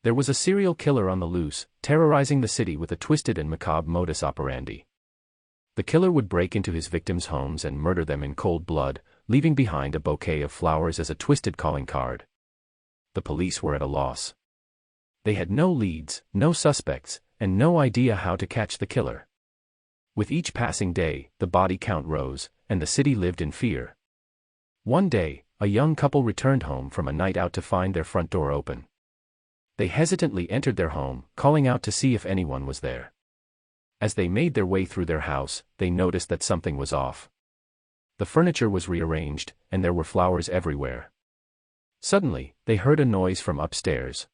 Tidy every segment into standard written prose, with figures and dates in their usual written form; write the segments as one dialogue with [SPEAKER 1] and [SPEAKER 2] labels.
[SPEAKER 1] There was a serial killer on the loose, terrorizing the city with a twisted and macabre modus operandi. The killer would break into his victims' homes and murder them in cold blood, leaving behind a bouquet of flowers as a twisted calling card. The police were at a loss. They had no leads, no suspects, and no idea how to catch the killer. With each passing day, the body count rose, and the city lived in fear. One day, a young couple returned home from a night out to find their front door open. They hesitantly entered their home, calling out to see if anyone was there. As they made their way through their house, they noticed that something was off. The furniture was rearranged, and there were flowers everywhere. Suddenly, they heard a noise from upstairs.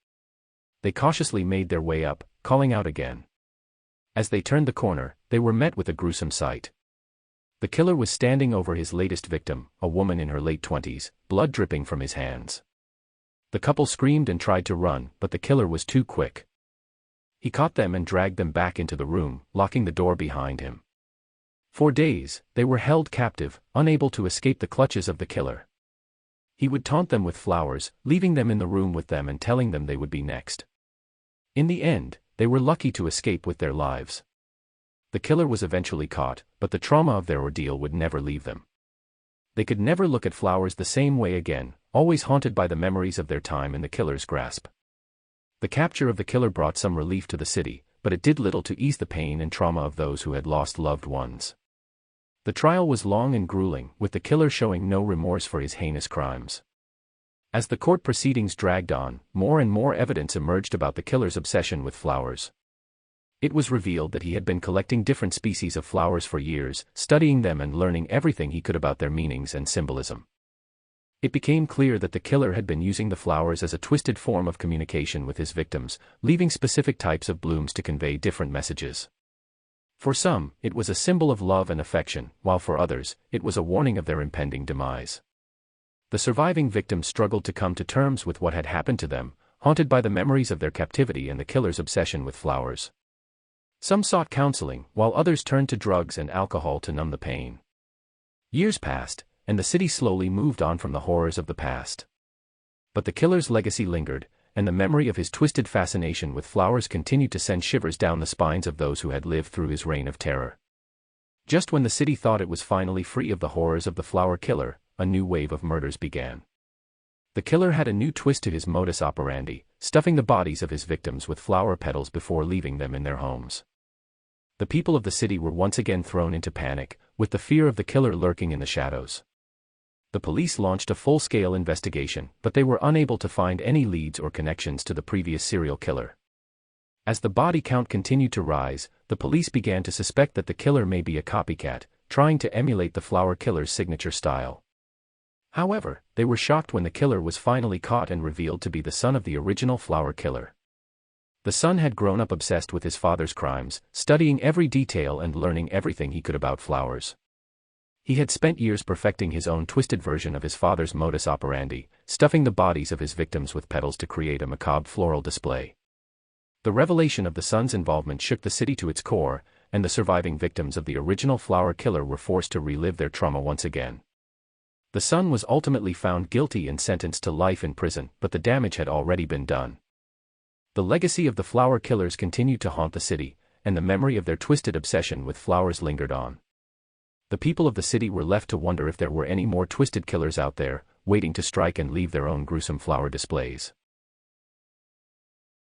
[SPEAKER 1] They cautiously made their way up, calling out again. As they turned the corner, they were met with a gruesome sight. The killer was standing over his latest victim, a woman in her late 20s, blood dripping from his hands. The couple screamed and tried to run, but the killer was too quick. He caught them and dragged them back into the room, locking the door behind him. For days, they were held captive, unable to escape the clutches of the killer. He would taunt them with flowers, leaving them in the room with them and telling them they would be next. In the end, they were lucky to escape with their lives. The killer was eventually caught, but the trauma of their ordeal would never leave them. They could never look at flowers the same way again, always haunted by the memories of their time in the killer's grasp. The capture of the killer brought some relief to the city, but it did little to ease the pain and trauma of those who had lost loved ones. The trial was long and grueling, with the killer showing no remorse for his heinous crimes. As the court proceedings dragged on, more and more evidence emerged about the killer's obsession with flowers. It was revealed that he had been collecting different species of flowers for years, studying them and learning everything he could about their meanings and symbolism. It became clear that the killer had been using the flowers as a twisted form of communication with his victims, leaving specific types of blooms to convey different messages. For some, it was a symbol of love and affection, while for others, it was a warning of their impending demise. The surviving victims struggled to come to terms with what had happened to them, haunted by the memories of their captivity and the killer's obsession with flowers. Some sought counseling, while others turned to drugs and alcohol to numb the pain. Years passed, and the city slowly moved on from the horrors of the past. But the killer's legacy lingered, and the memory of his twisted fascination with flowers continued to send shivers down the spines of those who had lived through his reign of terror. Just when the city thought it was finally free of the horrors of the flower killer, a new wave of murders began. The killer had a new twist to his modus operandi, stuffing the bodies of his victims with flower petals before leaving them in their homes. The people of the city were once again thrown into panic, with the fear of the killer lurking in the shadows. The police launched a full-scale investigation, but they were unable to find any leads or connections to the previous serial killer. As the body count continued to rise, the police began to suspect that the killer may be a copycat, trying to emulate the flower killer's signature style. However, they were shocked when the killer was finally caught and revealed to be the son of the original flower killer. The son had grown up obsessed with his father's crimes, studying every detail and learning everything he could about flowers. He had spent years perfecting his own twisted version of his father's modus operandi, stuffing the bodies of his victims with petals to create a macabre floral display. The revelation of the son's involvement shook the city to its core, and the surviving victims of the original flower killer were forced to relive their trauma once again. The son was ultimately found guilty and sentenced to life in prison, but the damage had already been done. The legacy of the flower killers continued to haunt the city, and the memory of their twisted obsession with flowers lingered on. The people of the city were left to wonder if there were any more twisted killers out there, waiting to strike and leave their own gruesome flower displays.